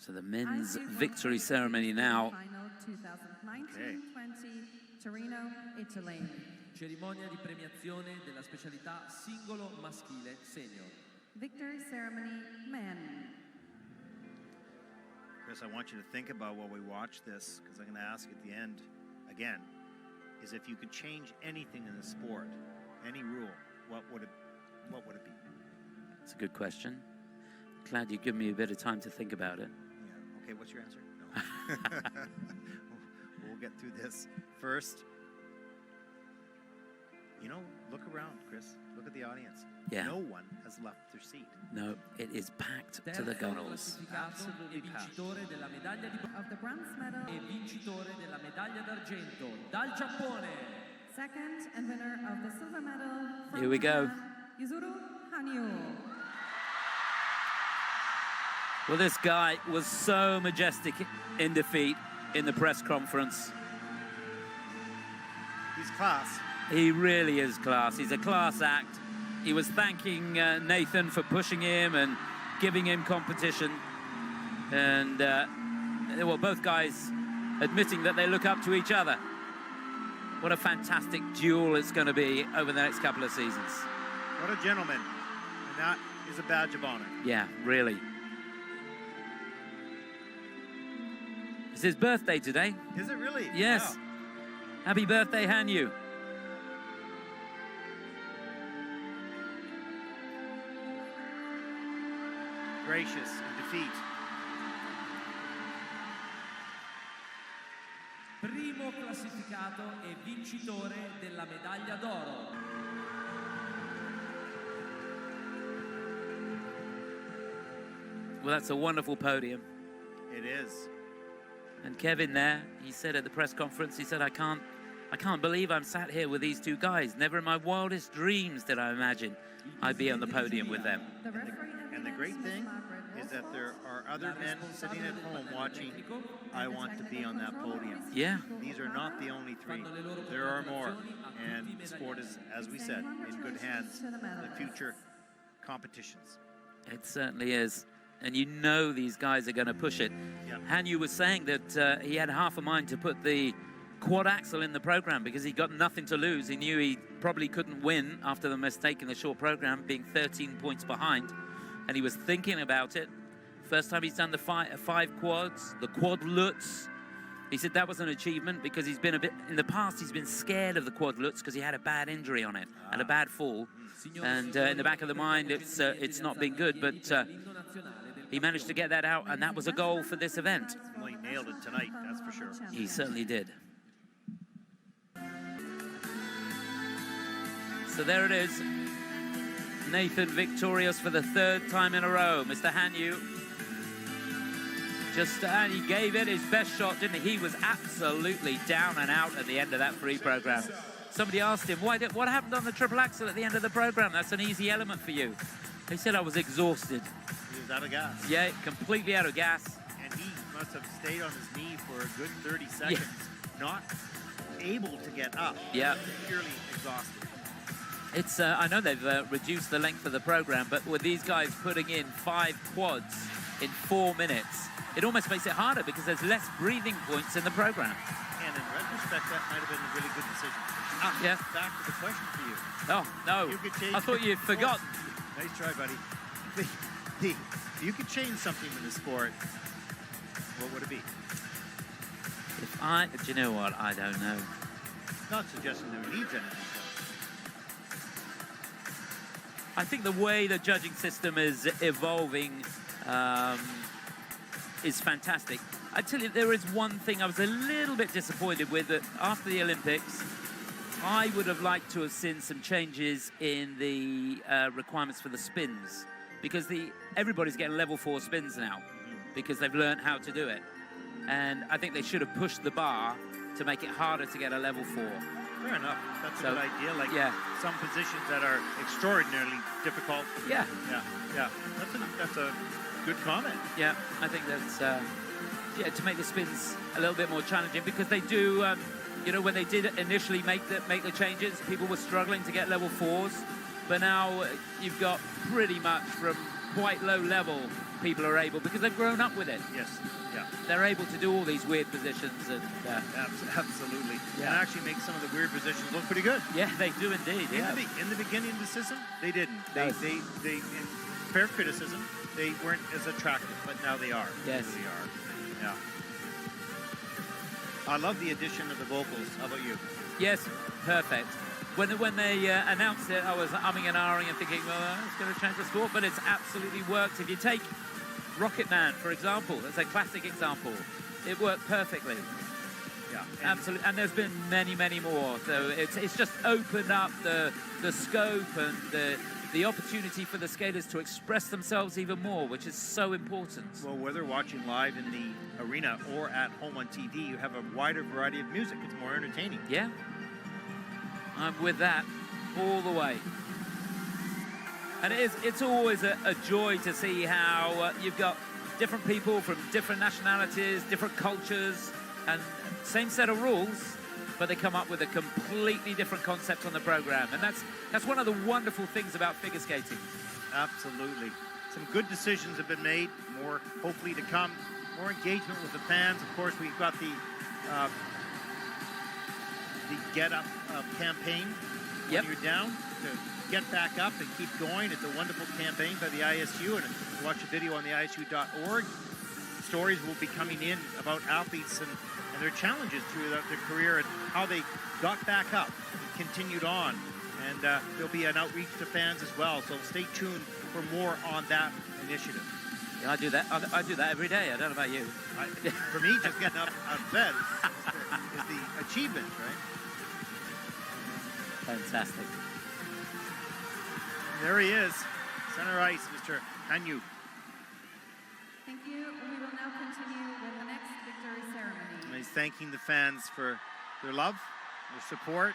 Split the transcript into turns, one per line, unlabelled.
So the men's victory ceremony now.
Okay.
Cerimonia di premiazione della specialità singolo maschile senior.
Victory ceremony, men.
Chris, I want you to think about while we watch this, because I'm going to ask at the end again, is if you could change anything in the sport, any rule, what would it be?
It's a good question. Glad you give me a bit of time to think about it.
Yeah. Okay, what's your answer? No. We'll get through this first. You know, look around, Chris. Look at the audience.
Yeah.
No one has left their seat.
No, it is packed to the gunnels.
Absolutely vincitore della medaglia di
Of the bronze medal.
e vincitore della medaglia d'argento dal Giappone.
Second and winner of the silver medal. From
Here we go.
Japan, Yuzuru Hanyu.
Well, this guy was so majestic in defeat in the press conference.
He's class.
He really is class. He's a class act. He was thanking Nathan for pushing him and giving him competition. And, well, both guys admitting that they look up to each other. What a fantastic duel it's going to be over the next couple of seasons.
What a gentleman. And that is a badge of honor.
Yeah, really. It's his birthday today.
Is it really?
Yes.
Wow.
Happy birthday, Hanyu.
Gracious in defeat.
Primo classificato e vincitore della medaglia d'oro.
Well, that's a wonderful podium.
It is.
And Kevin there, he said at the press conference, he said, I can't believe I'm sat here with these two guys. Never in my wildest dreams did I imagine I'd be on the podium with them.
And the great thing is that there are other men sitting at home watching, I want to be on that podium.
Yeah.
These are not the only three. There are more. And sport is, as we said, in good hands in the future competitions.
It certainly is. And you know these guys are going to push it.
Yeah.
Hanyu was saying that he had half a mind to put the quad axle in the program because he got nothing to lose. He knew he probably couldn't win after the mistake in the short program, being 13 points behind. And he was thinking about it. First time he's done the five quads, the quadlets. He said that was an achievement because he's been a bit, in the past, he's been scared of the quadlets because he had a bad injury on it and a bad fall. And in the back of the mind, it's not been good, but he managed to get that out, and that was a goal for this event.
Well, he nailed it tonight, that's for sure.
He certainly did. So there it is. Nathan victorious for the third time in a row. Mr. Hanyu, and he gave it his best shot, didn't he? He was absolutely down and out at the end of that free program. Somebody asked him, what happened on the triple axel at the end of the program? That's an easy element for you. He said, I was exhausted.
He was out of gas.
Yeah, completely out of gas.
And he must have stayed on his knee for a good 30 seconds, not able to get up.
Yeah.
Purely exhausted.
It's, I know they've reduced the length of the program, but with these guys putting in 5 quads in 4 minutes, it almost makes it harder because there's less breathing points in the program.
And in retrospect, that might have been a really good decision.
Yeah.
Back to the question for you.
Oh, no. I thought you'd forgotten.
Nice try, buddy. You could change something in the sport, what would it be?
Do you know what? I don't know.
Not suggesting there needs anything.
I think the way the judging system is evolving is fantastic. I tell you, there is one thing I was a little bit disappointed with, that after the Olympics, I would have liked to have seen some changes in the requirements for the spins, because everybody's getting level 4 spins now because they've learned how to do it. And I think they should have pushed the bar to make it harder to get a level 4.
Fair enough. That's a good idea. Like some positions that are extraordinarily difficult.
Yeah.
Yeah. That's a good comment.
Yeah, I think that's to make the spins a little bit more challenging, because they do. You know, when they did initially make the changes, people were struggling to get level 4s, but now you've got pretty much from quite low level people are able, because they've grown up with it.
Yes, yeah.
They're able to do all these weird positions, and
Absolutely.
Yeah.
And actually make some of the weird positions look pretty good.
yeah, they do indeed. Yeah.
In the beginning of the system, they didn't.
No.
They in fair criticism, they weren't as attractive, but now they are.
Yes.
They are. Yeah. I love the addition of the vocals. How about you?
Yes, perfect. When they announced it, I was umming and ahhing and thinking, well, it's going to change the sport, but it's absolutely worked. If you take Rocket Man, for example, as a classic example, it worked perfectly.
Yeah.
Absolutely, and there's been many, many more. So it's just opened up the scope and the opportunity for the skaters to express themselves even more, which is so important.
Well, whether watching live in the arena or at home on TV, you have a wider variety of music. It's more entertaining.
Yeah, I'm with that all the way. And it's always a joy to see how you've got different people from different nationalities, different cultures, and same set of rules, but they come up with a completely different concept on the program. And that's one of the wonderful things about figure skating.
Absolutely. Some good decisions have been made, more hopefully to come, more engagement with the fans. Of course, we've got the Get Up campaign.
Yep.
When you're down, to get back up and keep going. It's a wonderful campaign by the ISU, and if you watch a video on the ISU.org, stories will be coming in about athletes and their challenges throughout their career and how they got back up and continued on. And there'll be an outreach to fans as well, so stay tuned for more on that initiative.
Yeah, I do that. I do that every day. I don't know about you.
For me, just getting up out of bed is the achievement, right?
Fantastic.
There he is, center ice, Mr. Hanyu.
Thank you. We will now continue with the next victory ceremony.
And he's thanking the fans for their love, their support,